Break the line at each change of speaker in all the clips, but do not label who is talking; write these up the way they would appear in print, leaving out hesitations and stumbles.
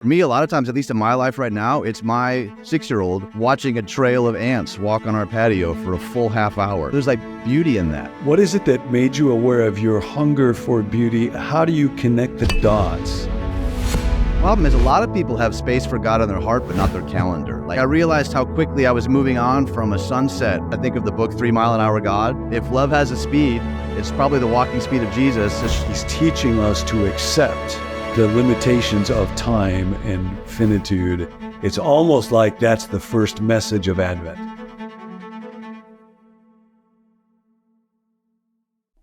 For me, a lot of times, at least in my life right now, it's my 6-year-old watching a trail of ants walk on our patio for a full half hour. There's like beauty in that.
What is it that made you aware of your hunger for beauty? How do you connect the dots?
Problem is, a lot of people have space for God in their heart, but not their calendar. Like, I realized how quickly I was moving on from a sunset. I think of the book 3 Mile an Hour God. If love has a speed, it's probably the walking speed of Jesus.
He's teaching us to accept the limitations of time and finitude. It's almost like that's the first message of Advent.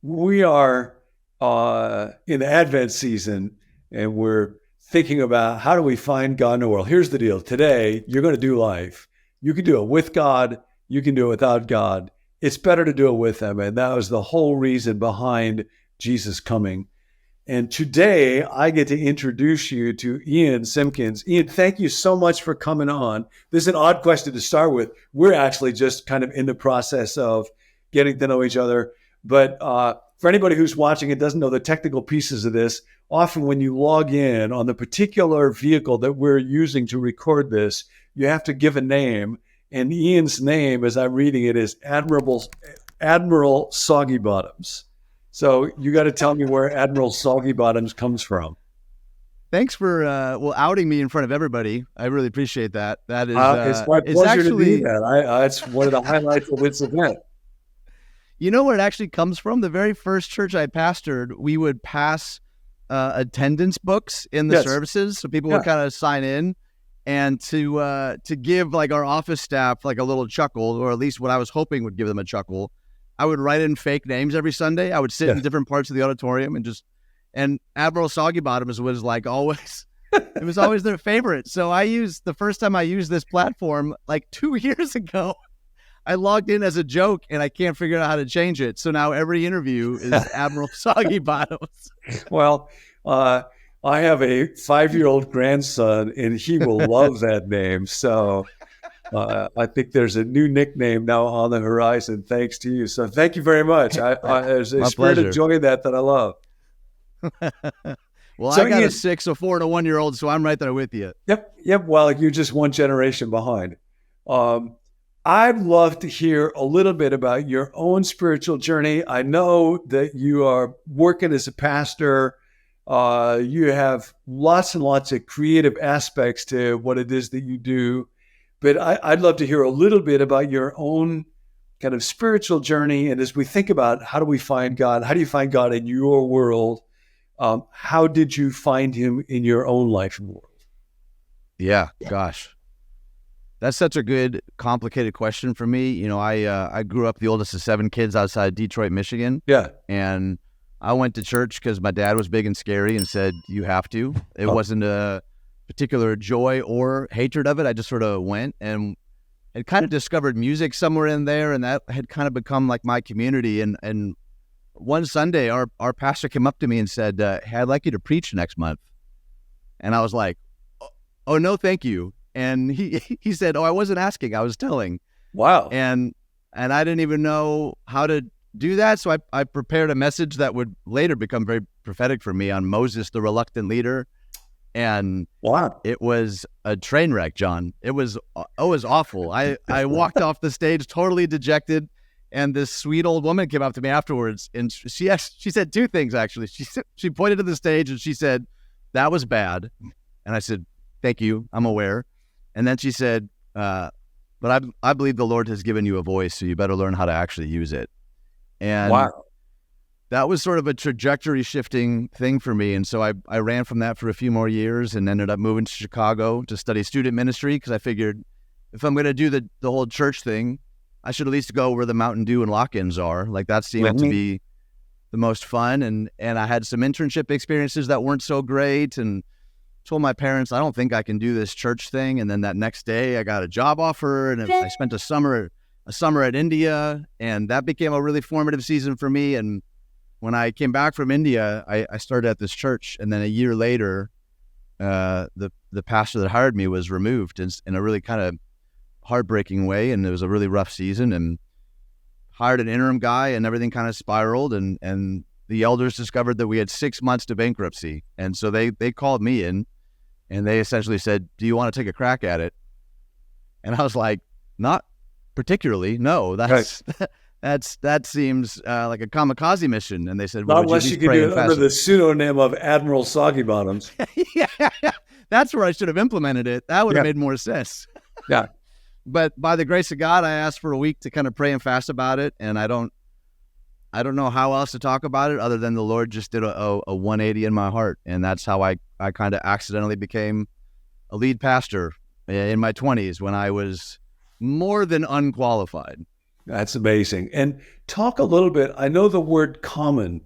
We are in the Advent season, and we're thinking about how do we find God in the world. Here's the deal. Today, you're going to do life. You can do it with God. You can do it without God. It's better to do it with Him. And that was the whole reason behind Jesus coming. And today, I get to introduce you to Ian Simkins. Ian, thank you so much for coming on. This is an odd question to start with. We're actually just kind of in the process of getting to know each other. But for anybody who's watching and doesn't know the technical pieces of this, often when you log in on the particular vehicle that we're using to record this, you have to give a name. And Ian's name, as I'm reading it, is Admiral Soggy Bottoms. So you got to tell me where Admiral Soggy Bottoms comes from.
Thanks for outing me in front of everybody. I really appreciate that. That is
it's my pleasure to do that. It's one of the highlights of this event.
You know where it actually comes from? The very first church I pastored, we would pass attendance books in the services, so people would kind of sign in, and to give like our office staff like a little chuckle, or at least what I was hoping would give them a chuckle. I would write in fake names every Sunday. I would sit in different parts of the auditorium and Admiral Soggy Bottoms was like always, it was always their favorite. So the first time I used this platform like 2 years ago, I logged in as a joke and I can't figure out how to change it. So now every interview is Admiral Soggy Bottoms.
Well, I have a 5-year-old grandson and he will love that name. So I think there's a new nickname now on the horizon, thanks to you. So thank you very much. There's a spirit of joy that I love.
Well, so I got a 6, a 4, and a 1-year-old, so I'm right there with you.
Yep. Well, you're just one generation behind. I'd love to hear a little bit about your own spiritual journey. I know that you are working as a pastor. You have lots and lots of creative aspects to what it is that you do. But I'd love to hear a little bit about your own kind of spiritual journey. And as we think about how do we find God, how do you find God in your world? How did you find Him in your own life and world?
Yeah, gosh. That's such a good, complicated question for me. You know, I grew up the oldest of 7 kids outside Detroit, Michigan.
Yeah.
And I went to church because my dad was big and scary and said, you have to. It wasn't a particular joy or hatred of it. I just sort of went and had kind of discovered music somewhere in there, and that had kind of become like my community. And one Sunday, our pastor came up to me and said, hey, I'd like you to preach next month. And I was like, oh no, thank you. And he said, oh, I wasn't asking, I was telling.
Wow.
And I didn't even know how to do that. So I prepared a message that would later become very prophetic for me on Moses, the reluctant leader. And
wow,
it was a train wreck, John. It was awful. I walked off the stage totally dejected, and this sweet old woman came up to me afterwards, and she said 2 things, actually. She pointed to the stage, and she said, that was bad. And I said, thank you, I'm aware. And then she said, but I believe the Lord has given you a voice, so you better learn how to actually use it. And
wow.
That was sort of a trajectory shifting thing for me. And so I ran from that for a few more years and ended up moving to Chicago to study student ministry, because I figured if I'm going to do the whole church thing, I should at least go where the Mountain Dew and lock-ins are. Like, that seemed to be the most fun. And I had some internship experiences that weren't so great, and told my parents, I don't think I can do this church thing. And then that next day I got a job offer, and I spent a summer at India, and that became a really formative season for me. And when I came back from India, I started at this church, and then a year later, the pastor that hired me was removed in a really kind of heartbreaking way, and it was a really rough season, and hired an interim guy, and everything kind of spiraled, and the elders discovered that we had 6 months to bankruptcy, and so they called me in, And they essentially said, do you want to take a crack at it? And I was like, not particularly. No, that seems like a kamikaze mission. And they said, well,
Not
would you at
unless you
least
could
pray
do
and
it under
fast?
the pseudonym of Admiral Soggy Bottoms.
Yeah, that's where I should have implemented it. That would have
Yeah.
made more sense.
Yeah.
But by the grace of God, I asked for a week to kind of pray and fast about it. And I don't know how else to talk about it other than the Lord just did a 180 in my heart. And that's how I kind of accidentally became a lead pastor in my 20s when I was more than unqualified.
That's amazing. And talk a little bit, I know the word common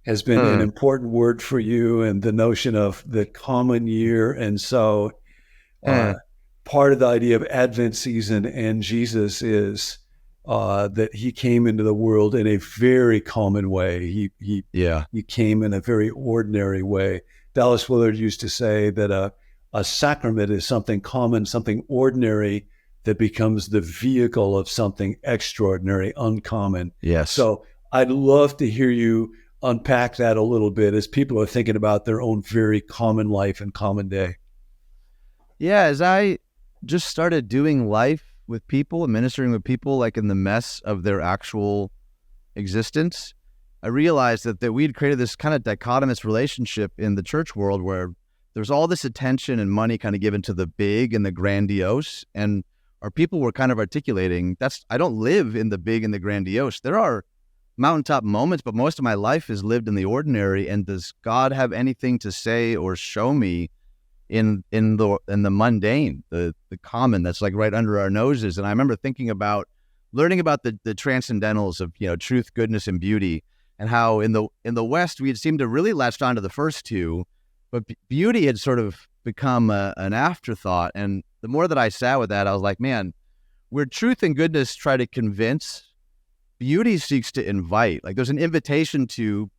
has been an important word for you, and the notion of the common year. And so part of the idea of Advent season and Jesus is that he came into the world in a very common way. He came in a very ordinary way. Dallas Willard used to say that a sacrament is something common, something ordinary that becomes the vehicle of something extraordinary, uncommon.
Yes.
So I'd love to hear you unpack that a little bit as people are thinking about their own very common life and common day.
Yeah, as I just started doing life with people and ministering with people, like in the mess of their actual existence, I realized that we'd created this kind of dichotomous relationship in the church world where there's all this attention and money kind of given to the big and the grandiose, and our people were kind of articulating, I don't live in the big and the grandiose. There are mountaintop moments, but most of my life is lived in the ordinary. And does God have anything to say or show me in the mundane, the common that's like right under our noses? And I remember thinking about learning about the transcendentals of, truth, goodness, and beauty, and how in the West we had seemed to really latched onto the first two, but beauty had sort of become an afterthought. And the more that I sat with that, I was like, man, where truth and goodness try to convince, beauty seeks to invite. Like there's an invitation to,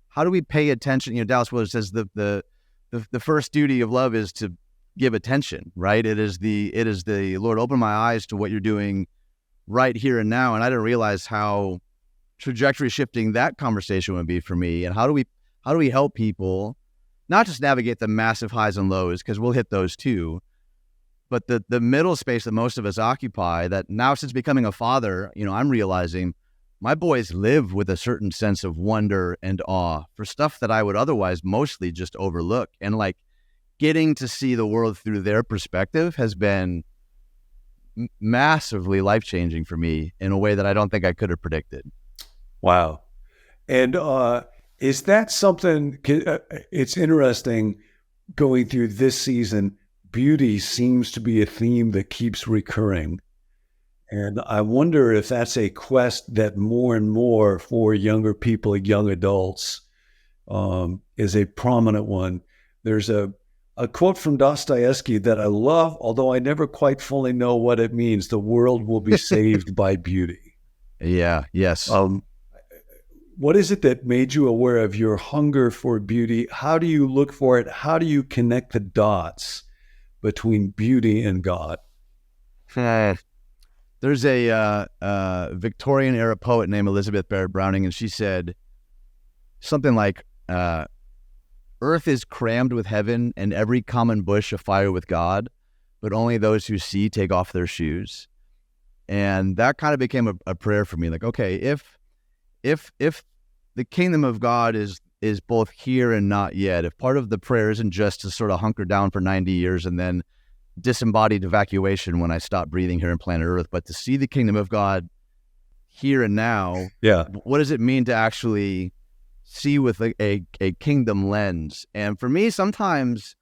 how do we pay attention? Dallas Willard says the first duty of love is to give attention, right? It is the Lord, open my eyes to what you're doing right here and now. And I didn't realize how trajectory shifting that conversation would be for me. And how do we help people not just navigate the massive highs and lows, because we'll hit those too, but the middle space that most of us occupy, that now since becoming a father, I'm realizing my boys live with a certain sense of wonder and awe for stuff that I would otherwise mostly just overlook. And like getting to see the world through their perspective has been massively life-changing for me in a way that I don't think I could have predicted.
Wow. And is that something, it's interesting going through this season, beauty seems to be a theme that keeps recurring. And I wonder if that's a quest that more and more for younger people, young adults, is a prominent one. There's a quote from Dostoevsky that I love, although I never quite fully know what it means. The world will be saved by beauty.
Yeah, yes.
What is it that made you aware of your hunger for beauty? How do you look for it? How do you connect the dots between beauty and God?
There's a Victorian era poet named Elizabeth Barrett Browning, and she said something like, earth is crammed with heaven and every common bush afire with God, but only those who see take off their shoes. And that kind of became a prayer for me. Like, okay, if the kingdom of God is both here and not yet, if part of the prayer isn't just to sort of hunker down for 90 years and then disembodied evacuation when I stop breathing here on planet Earth, but to see the kingdom of God here and now, what does it mean to actually see with a kingdom lens? And for me, sometimes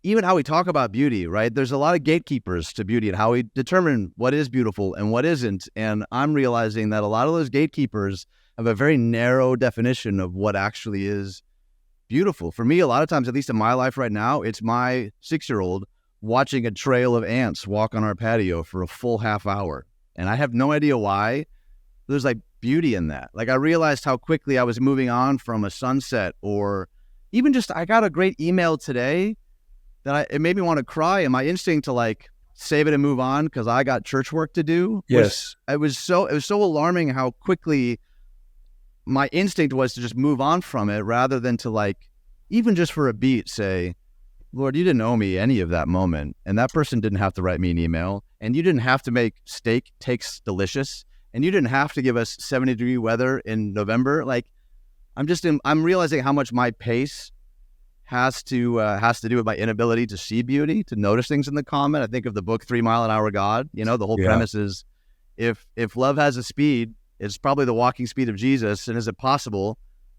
even how we talk about beauty, right? There's a lot of gatekeepers to beauty and how we determine what is beautiful and what isn't. And I'm realizing that a lot of those gatekeepers have a very narrow definition of what actually is beautiful. For me, a lot of times, at least in my life right now, it's my 6-year-old watching a trail of ants walk on our patio for a full half hour. And I have no idea why. There's like beauty in that. Like I realized how quickly I was moving on from a sunset, or even just, I got a great email today that it made me want to cry. And my instinct to like save it and move on because I got church work to do. It was so alarming how quickly my instinct was to just move on from it rather than to like, even just for a beat, say, Lord, you didn't owe me any of that moment. And that person didn't have to write me an email. And you didn't have to make steak taste delicious. And you didn't have to give us 70-degree weather in November. Like, I'm realizing how much my pace has to do with my inability to see beauty, to notice things in the comment. I think of the book 3 Mile an Hour God. You know, the whole premise is if love has a speed, it's probably the walking speed of Jesus. And is it possible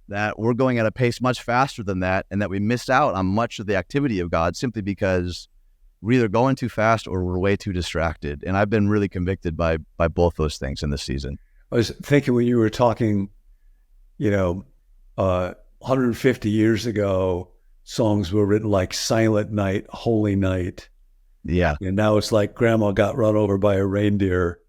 that we're going at a pace much faster than that, and that we miss out on much of the activity of God simply because we're either going too fast or we're way too distracted? And I've been really convicted by both those things in this season.
I was thinking when you were talking, 150 years ago, songs were written like Silent Night, Holy Night.
Yeah.
And now it's like Grandma got run over by a reindeer.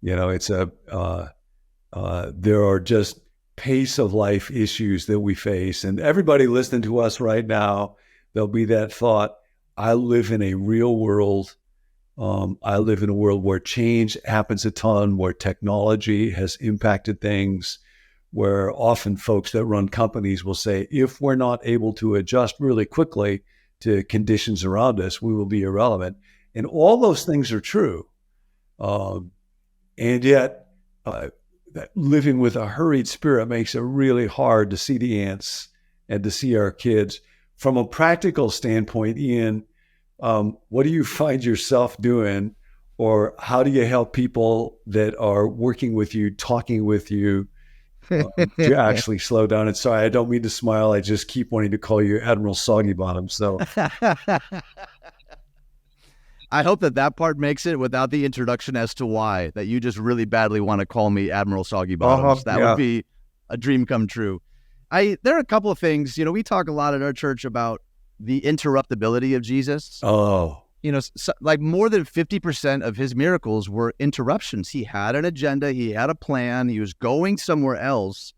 It's there are just pace of life issues that we face. And everybody listening to us right now, there'll be that thought, I live in a real world. I live in a world where change happens a ton, where technology has impacted things, where often folks that run companies will say, if we're not able to adjust really quickly to conditions around us, we will be irrelevant. And all those things are true. And yet, that living with a hurried spirit makes it really hard to see the ants and to see our kids. From a practical standpoint, Ian, what do you find yourself doing, or how do you help people that are working with you, talking with you, to actually slow down? And sorry, I don't mean to smile. I just keep wanting to call you Admiral Soggy Bottom. So
I hope that part makes it without the introduction as to why, that you just really badly want to call me Admiral Soggy Bottoms. That would be a dream come true. There are a couple of things, we talk a lot at our church about the interruptibility of Jesus. Like more than 50% of his miracles were interruptions. He had an agenda, he had a plan, he was going somewhere else,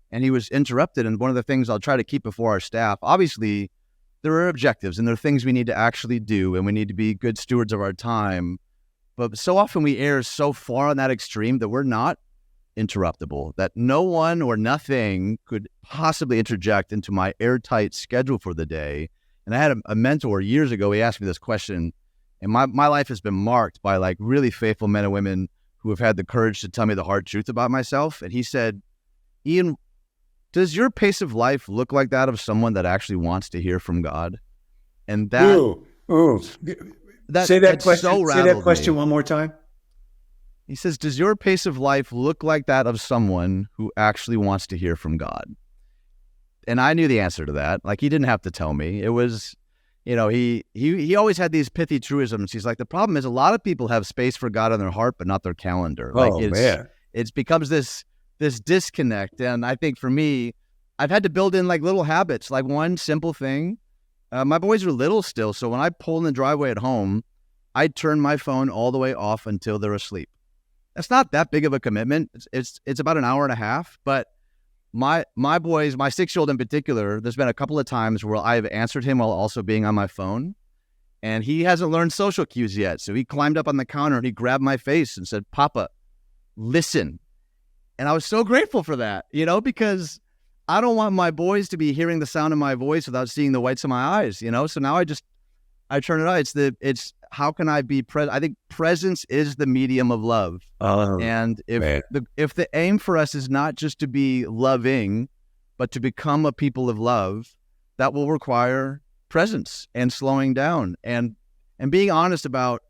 and he was interrupted. And one of the things I'll try to keep before our staff, obviously, there are objectives and there are things we need to actually do, and we need to be good stewards of our time. But so often we err so far on that extreme that we're not interruptible, that no one or nothing could possibly interject into my airtight schedule for the day. And I had a mentor years ago, he asked me this question, and my life has been marked by like really faithful men and women who have had the courage to tell me the hard truth about myself. And he said, Ian, does your pace of life look like that of someone that actually wants to hear from God? And that,
say that question.
So
say that question one more time.
He says, does your pace of life look like that of someone who actually wants to hear from God? And I knew the answer to that. Like, he didn't have to tell me. It was, he always had these pithy truisms. He's like, the problem is a lot of people have space for God on their heart, but not their calendar. It becomes this disconnect. And I think for me, I've had to build in like little habits, like one simple thing. My boys are little still. So when I pull in the driveway at home, I turn my phone all the way off until they're asleep. That's not that big of a commitment. It's about an hour and a half, but my boys, my 6-year-old in particular, there's been a couple of times where I've answered him while also being on my phone, and he hasn't learned social cues yet. So he climbed up on the counter and he grabbed my face and said, Papa, listen. And I was so grateful for that, because I don't want my boys to be hearing the sound of my voice without seeing the whites of my eyes, So now I turn it on. It's how can I be present? I think presence is the medium of love. And if the aim for us is not just to be loving, but to become a people of love, that will require presence and slowing down and being honest about,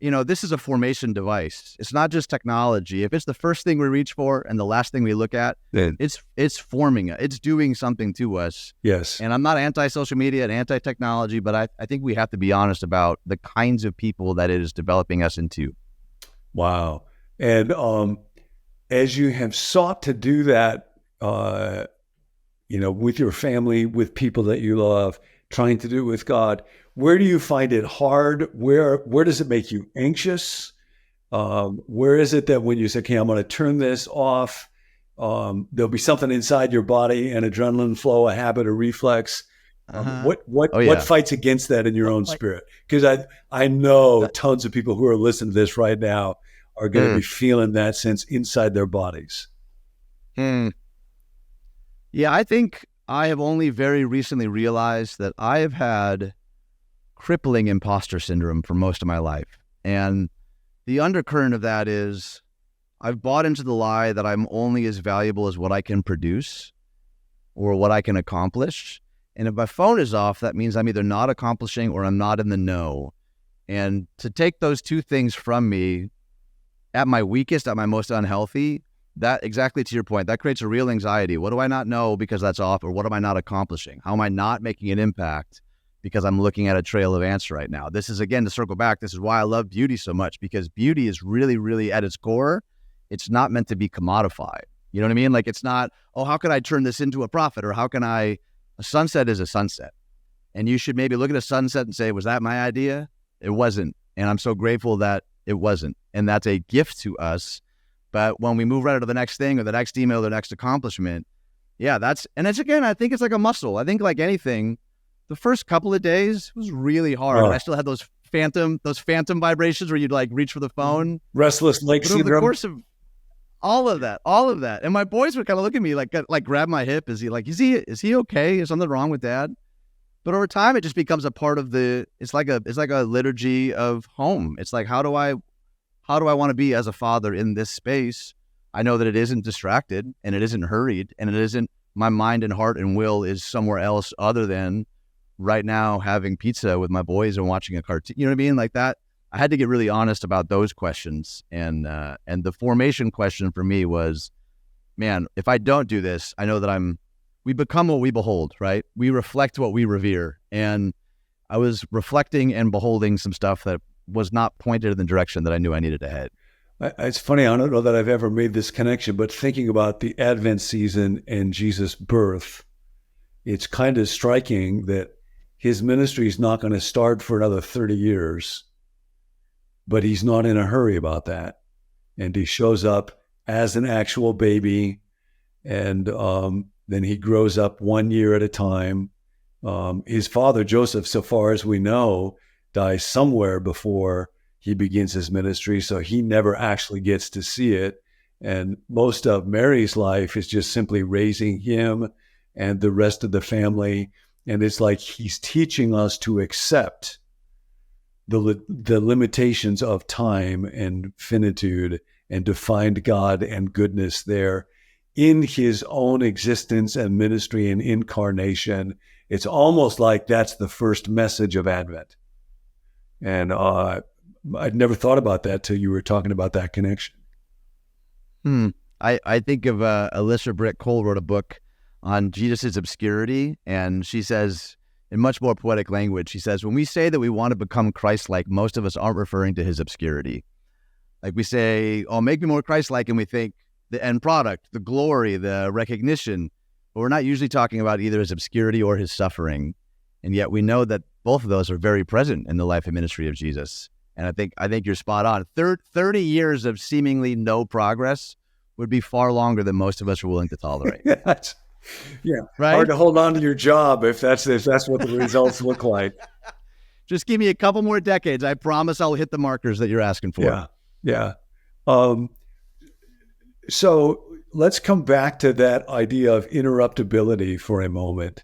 this is a formation device. It's not just technology. If it's the first thing we reach for and the last thing we look at, it's forming it. It's doing something to us.
Yes.
And I'm not anti-social media and anti-technology, but I think we have to be honest about the kinds of people that it is developing us into.
Wow. And as you have sought to do that, with your family, with people that you love, trying to do it with God, where do you find it hard? Where does it make you anxious? Where is it that when you say, okay, I'm going to turn this off, there'll be something inside your body, an adrenaline flow, a habit, a reflex? What fights against that in your own spirit? Because I know tons of people who are listening to this right now are going to be feeling that sense inside their bodies.
Yeah, I think I have only very recently realized that I have had crippling imposter syndrome for most of my life. And the undercurrent of that is I've bought into the lie that I'm only as valuable as what I can produce or what I can accomplish. And if my phone is off, that means I'm either not accomplishing or I'm not in the know. And to take those two things from me at my weakest, at my most unhealthy, that, exactly to your point, that creates a real anxiety. What do I not know because that's off? Or what am I not accomplishing? How am I not making an impact because I'm looking at a trail of ants right now? This is, again, to circle back, this is why I love beauty so much, because beauty is really, really at its core, it's not meant to be commodified. You know what I mean? Like, it's not, oh, how can I turn this into a profit? Or how can a sunset is a sunset. And you should maybe look at a sunset and say, was that my idea? It wasn't. And I'm so grateful that it wasn't. And that's a gift to us. But when we move right to the next thing or the next email or the next accomplishment, yeah, and it's, again, I think it's like a muscle. I think like anything, the first couple of days was really hard. And I still had those phantom vibrations where you'd like reach for the phone.
Restless leg syndrome.
Over the course of all of that. And my boys would kind of look at me like grab my hip. Is he okay? Is something wrong with Dad? But over time, it just becomes a part of it's like a liturgy of home. It's like, how do I want to be as a father in this space? I know that it isn't distracted and it isn't hurried and it isn't, my mind and heart and will is somewhere else other than right now having pizza with my boys and watching a cartoon. You know what I mean? Like that. I had to get really honest about those questions. And the formation question for me was, man, if I don't do this, I know that we become what we behold, right? We reflect what we revere. And I was reflecting and beholding some stuff that was not pointed in the direction that I knew I needed to head.
It's funny, I don't know that I've ever made this connection, but thinking about the Advent season and Jesus' birth, it's kind of striking that his ministry is not going to start for another 30 years, but he's not in a hurry about that. And he shows up as an actual baby, and then he grows up 1 year at a time. His father, Joseph, so far as we know, dies somewhere before he begins his ministry, so he never actually gets to see it. And most of Mary's life is just simply raising him and the rest of the family. And it's like he's teaching us to accept the limitations of time and finitude and to find God and goodness there in his own existence and ministry and incarnation. It's almost like that's the first message of Advent. And I'd never thought about that till you were talking about that connection.
I think of Alyssa Britt Cole wrote a book on Jesus' obscurity, and she says, in much more poetic language, she says, when we say that we want to become Christ-like, most of us aren't referring to his obscurity. Like we say, oh, make me more Christ-like, and we think the end product, the glory, the recognition, but we're not usually talking about either his obscurity or his suffering. And yet we know that both of those are very present in the life and ministry of Jesus. And I think you're spot on. 30 years of seemingly no progress would be far longer than most of us are willing to tolerate.
Yeah,
right?
Hard to hold on to your job if that's what the results look like.
Just give me a couple more decades. I promise I'll hit the markers that you're asking for.
Yeah. So let's come back to that idea of interruptibility for a moment.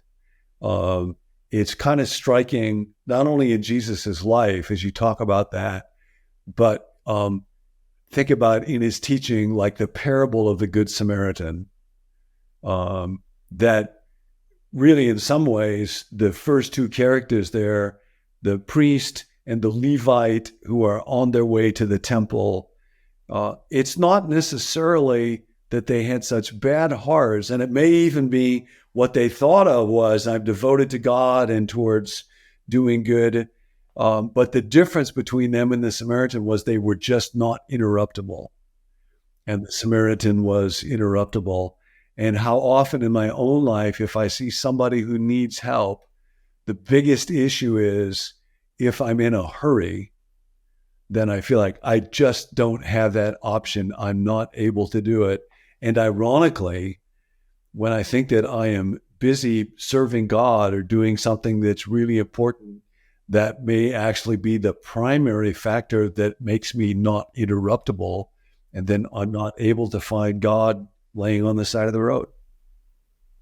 It's kind of striking, not only in Jesus's life as you talk about that, but think about in his teaching, like the parable of the Good Samaritan. That really, in some ways, the first two characters there, the priest and the Levite who are on their way to the temple, it's not necessarily that they had such bad hearts, and it may even be what they thought of was, I'm devoted to God and towards doing good. But the difference between them and the Samaritan was they were just not interruptible. And the Samaritan was interruptible. And how often in my own life, if I see somebody who needs help, the biggest issue is if I'm in a hurry, then I feel like I just don't have that option. I'm not able to do it. And ironically, when I think that I am busy serving God or doing something that's really important, that may actually be the primary factor that makes me not interruptible. And then I'm not able to find God laying on the side of the road.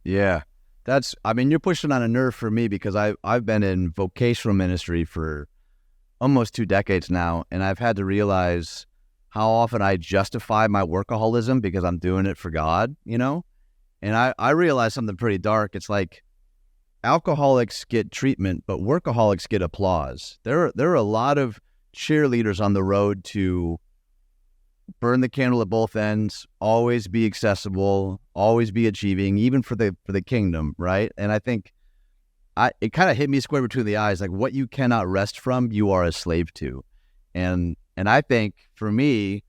Yeah. I mean, you're pushing on a nerve for me because I've been in vocational ministry for almost 2 decades now, and I've had to realize how often I justify my workaholism because I'm doing it for God, you know? And I realized something pretty dark. It's like alcoholics get treatment, but workaholics get applause. There are a lot of cheerleaders on the road to burn the candle at both ends, always be accessible, always be achieving, even for the kingdom, right? And I think it kind of hit me square between the eyes, like what you cannot rest from, you are a slave to. And I think for me,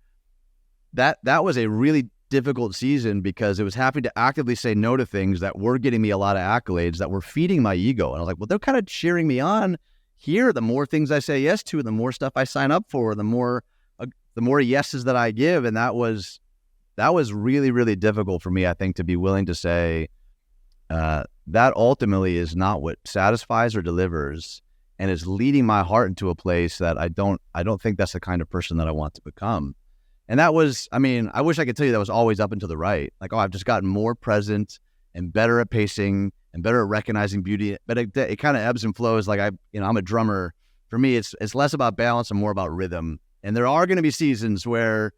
that was a really difficult season because it was having to actively say no to things that were getting me a lot of accolades that were feeding my ego. And I was like, well, they're kind of cheering me on here. The more things I say yes to, the more stuff I sign up for, the more yeses that I give. And that was really, really difficult for me, I think, to be willing to say that ultimately is not what satisfies or delivers, and is leading my heart into a place that I don't think that's the kind of person that I want to become. And that was, I mean, I wish I could tell you that was always up and to the right. Like, oh, I've just gotten more present and better at pacing and better at recognizing beauty. But it kind of ebbs and flows. Like I'm a drummer. For me, it's less about balance and more about rhythm. And there are going to be seasons where,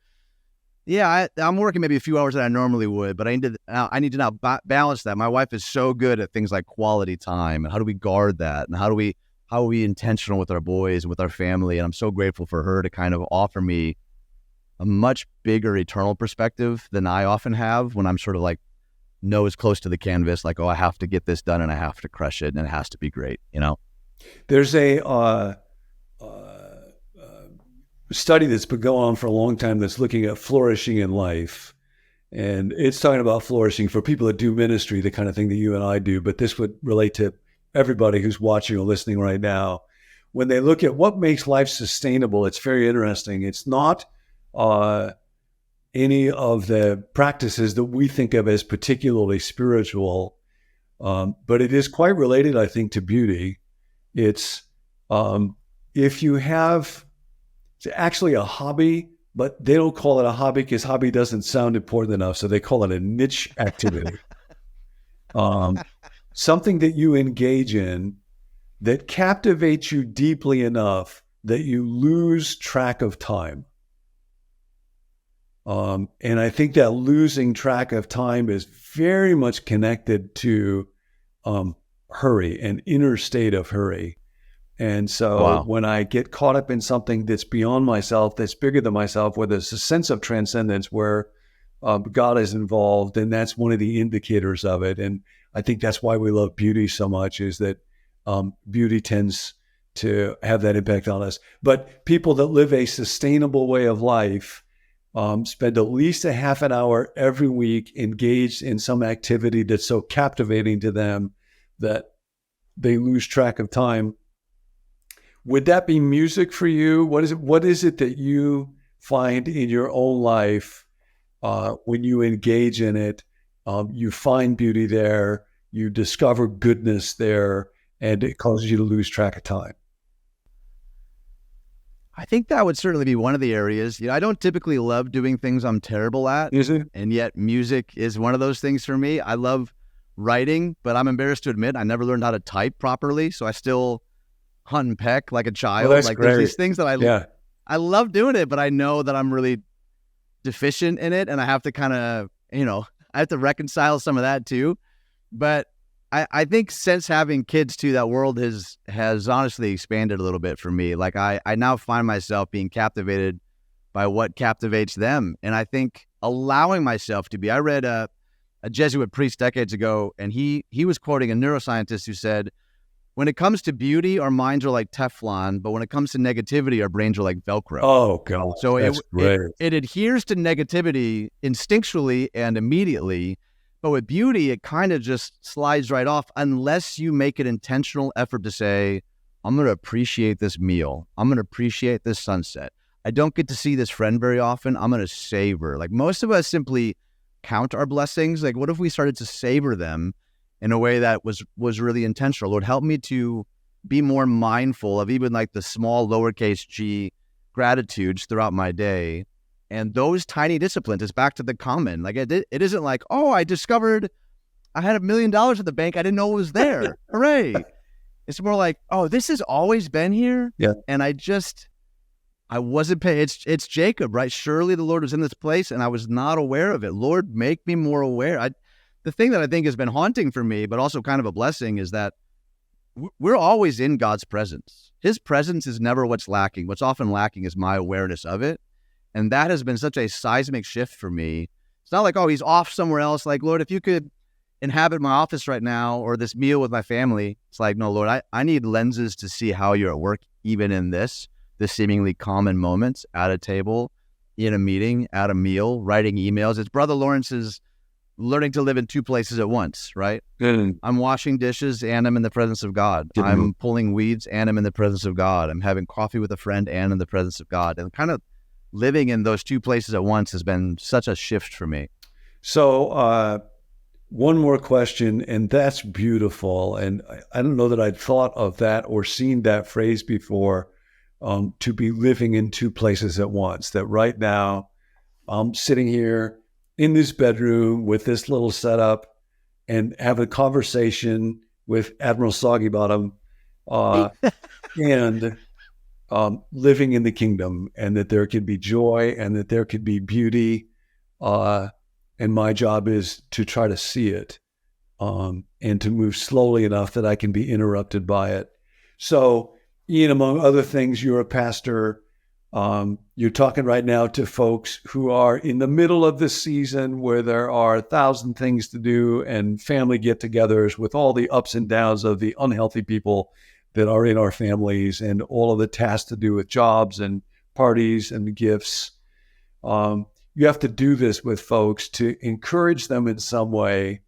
yeah, I'm working maybe a few hours than I normally would, but I need to now balance that. My wife is so good at things like quality time and how do we guard that, and how are we intentional with our boys and with our family. And I'm so grateful for her to kind of offer me a much bigger eternal perspective than I often have when I'm sort of like nose close to the canvas, like, oh, I have to get this done and I have to crush it and it has to be great, you know?
There's a study that's been going on for a long time that's looking at flourishing in life. And it's talking about flourishing for people that do ministry, the kind of thing that you and I do, but this would relate to everybody who's watching or listening right now. When they look at what makes life sustainable, it's very interesting. It's not any of the practices that we think of as particularly spiritual, but it is quite related, I think, to beauty. It's if you have, it's actually a hobby, but they don't call it a hobby because hobby doesn't sound important enough, so they call it a niche activity. Something that you engage in that captivates you deeply enough that you lose track of time. And I think that losing track of time is very much connected to hurry, an inner state of hurry. And so when I get caught up in something that's beyond myself, that's bigger than myself, where there's a sense of transcendence, where God is involved, and that's one of the indicators of it. And I think that's why we love beauty so much, is that beauty tends to have that impact on us. But people that live a sustainable way of life spend at least a half an hour every week engaged in some activity that's so captivating to them that they lose track of time. Would that be music for you? What is it that you find in your own life when you engage in it? You find beauty there, you discover goodness there, and it causes you to lose track of time.
I think that would certainly be one of the areas. You know, I don't typically love doing things I'm terrible at.
Is it?
And yet music is one of those things for me. I love writing, but I'm embarrassed to admit I never learned how to type properly. So I still hunt and peck like a child.
Well, that's
like
great.
There's these things that I love doing it, but I know that I'm really deficient in it. And I have to kind of, I have to reconcile some of that too. But I think since having kids too, that world has honestly expanded a little bit for me. Like I now find myself being captivated by what captivates them. And I think allowing myself to be, I read a Jesuit priest decades ago, and he was quoting a neuroscientist who said, when it comes to beauty, our minds are like Teflon, but when it comes to negativity, our brains are like Velcro.
Oh, God.
So
that's great.
It adheres to negativity instinctually and immediately. But with beauty, it kind of just slides right off unless you make an intentional effort to say, I'm going to appreciate this meal. I'm going to appreciate this sunset. I don't get to see this friend very often. I'm going to savor. Like most of us simply count our blessings. Like what if we started to savor them in a way that was really intentional? Lord, help me to be more mindful of even like the small lowercase g gratitudes throughout my day. And those tiny disciplines is back to the common. Like it isn't like, oh, I discovered I had $1 million at the bank. I didn't know it was there. Hooray. It's more like, oh, this has always been here.
Yeah.
And I wasn't paying. It's Jacob, right? Surely the Lord was in this place and I was not aware of it. Lord, make me more aware. The thing that I think has been haunting for me, but also kind of a blessing, is that we're always in God's presence. His presence is never what's lacking. What's often lacking is my awareness of it. And that has been such a seismic shift for me. It's not like, oh, he's off somewhere else. Like, Lord, if you could inhabit my office right now or this meal with my family. It's like, no, Lord, I need lenses to see how you're at work, even in this seemingly common moments at a table, in a meeting, at a meal, writing emails. It's Brother Lawrence's learning to live in two places at once, right? I'm washing dishes and I'm in the presence of God. I'm pulling weeds and I'm in the presence of God. I'm having coffee with a friend and in the presence of God. And kind of living in those two places at once has been such a shift for me.
So one more question, and that's beautiful. And I don't know that I'd thought of that or seen that phrase before, to be living in two places at once. That right now I'm sitting here in this bedroom with this little setup and have a conversation with Admiral Soggy Bottom and living in the kingdom, and that there could be joy and that there could be beauty. And my job is to try to see it and to move slowly enough that I can be interrupted by it. So, Ian, among other things, you're a pastor. You're talking right now to folks who are in the middle of this season where there are 1,000 things to do and family get-togethers with all the ups and downs of the unhealthy people that are in our families and all of the tasks to do with jobs and parties and gifts. You have to do this with folks to encourage them in some way.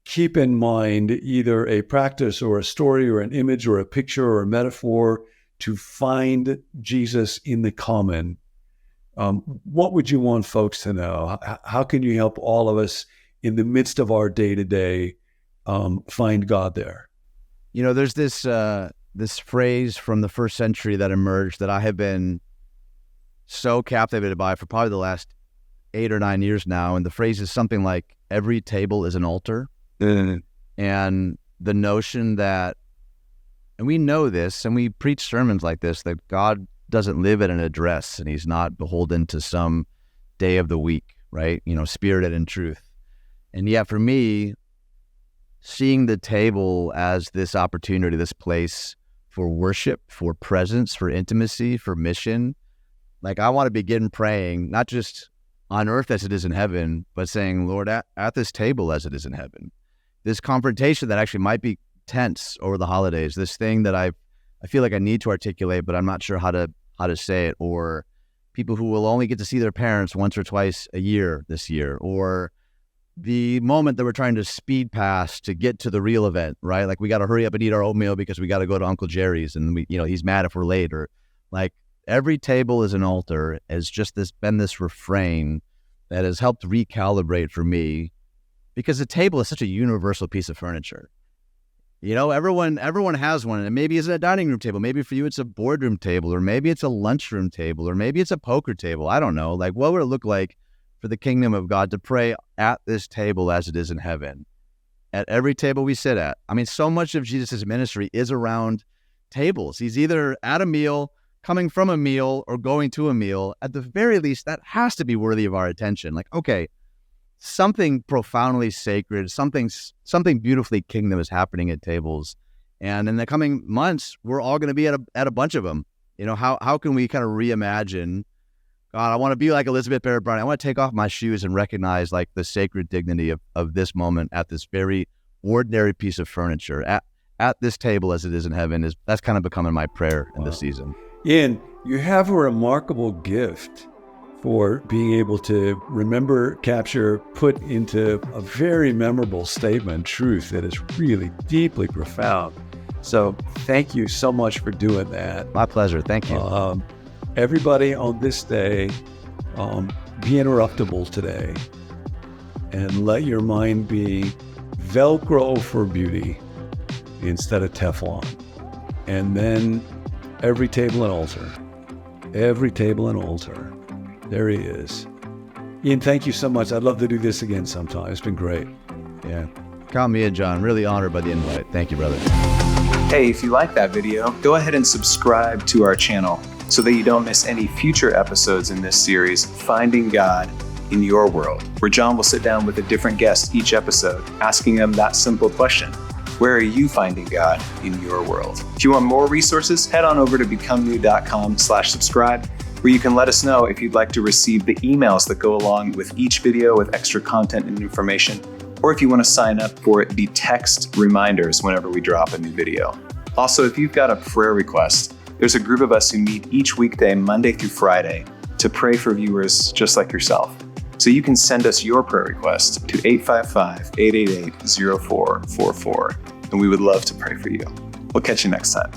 Keep in mind either a practice or a story or an image or a picture or a metaphor to find Jesus in the common. What would you want folks to know? How can you help all of us in the midst of our day-to-day find God there?
You know, there's this phrase from the first century that emerged that I have been so captivated by for probably the last 8 or 9 years now. And the phrase is something like, every table is an altar. And the notion that, and we know this, and we preach sermons like this, that God doesn't live at an address and he's not beholden to some day of the week, right? You know, spirited in truth. And yet for me, seeing the table as this opportunity, this place for worship, for presence, for intimacy, for mission, like I want to begin praying, not just on earth as it is in heaven, but saying, Lord, at this table as it is in heaven. This confrontation that actually might be tense over the holidays, this thing that I feel like I need to articulate, but I'm not sure how to say it, or people who will only get to see their parents once or twice a year this year, or the moment that we're trying to speed past to get to the real event, right? Like we got to hurry up and eat our oatmeal because we got to go to Uncle Jerry's and he's mad if we're late, or like every table is an altar has just been this refrain that has helped recalibrate for me, because the table is such a universal piece of furniture. You know, everyone has one, and maybe it's a dining room table. Maybe for you, it's a boardroom table, or maybe it's a lunchroom table, or maybe it's a poker table. I don't know. Like, what would it look like for the kingdom of God to pray at this table as it is in heaven? At every table we sit at. I mean, so much of Jesus' ministry is around tables. He's either at a meal, coming from a meal, or going to a meal. At the very least, that has to be worthy of our attention. Like, okay, something profoundly sacred, something beautifully kingdom is happening at tables. And in the coming months, we're all going to be at a bunch of them. You know, how can we kind of reimagine, God, I want to be like Elizabeth Barrett Brown. I want to take off my shoes and recognize like the sacred dignity of this moment at this very ordinary piece of furniture at this table as it is in heaven. That's kind of becoming my prayer in this season.
Ian, you have a remarkable gift for being able to remember, capture, put into a very memorable statement, truth that is really deeply profound. So thank you so much for doing that.
My pleasure. Thank you.
Everybody on this day, be interruptible today and let your mind be Velcro for beauty instead of Teflon. And then every table an altar. Every table an altar. There he is. Ian, thank you so much. I'd love to do this again sometime. It's been great.
Yeah. Count me in, John. Really honored by the invite. Thank you, brother.
Hey, if you like that video, go ahead and subscribe to our channel so that you don't miss any future episodes in this series, Finding God in Your World, where John will sit down with a different guest each episode, asking them that simple question: where are you finding God in your world? If you want more resources, head on over to becomenew.com/subscribe, where you can let us know if you'd like to receive the emails that go along with each video with extra content and information, or if you want to sign up for the text reminders whenever we drop a new video. Also, if you've got a prayer request, there's a group of us who meet each weekday, Monday through Friday, to pray for viewers just like yourself. So you can send us your prayer request to 855-888-0444, and we would love to pray for you. We'll catch you next time.